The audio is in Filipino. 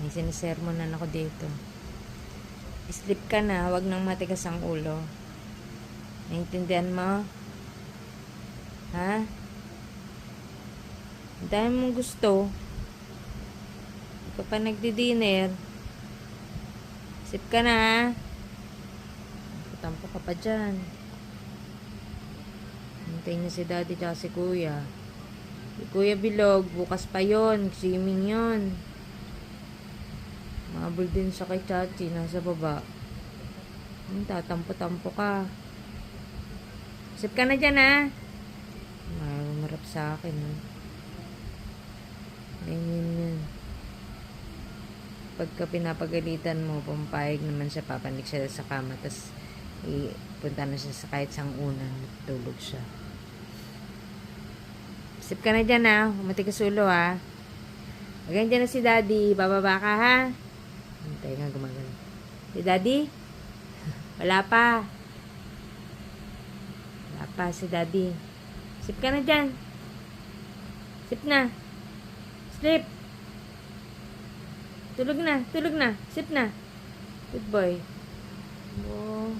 May sinisermonan ako dito. Sleep ka na, wag nang matigas ang ulo. Naintindihan mo? Ha? Ang dami mong gusto. Hindi ka pa nagdi-dinner. Sleep ka na, ha? Tampo ka pa dyan. Hintayin niya si daddy tsaka si kuya. Si Kuya Bilog, bukas pa yon, swimming yon. Mabul din sa kay Chachi, nasa baba. Tatampo-tampo ka. Sip ka na dyan, ha? Marap sa akin, ha? Ganyan yan. Pagka pinapagalitan mo, pumpayag naman siya, papanik siya sa kama, tas punta na siya sa kahit sang unan, tulog siya. Sip ka na dyan, ha? Matigas ulo, ha? Again dyan na si daddy. Bababa ka, ha? Hintay nga gumagano. Si daddy? Wala pa. Wala pa si daddy. Sip ka na dyan. Sip na. Sleep. Tulog na. Tulog na. Sip na. Good boy. Oh.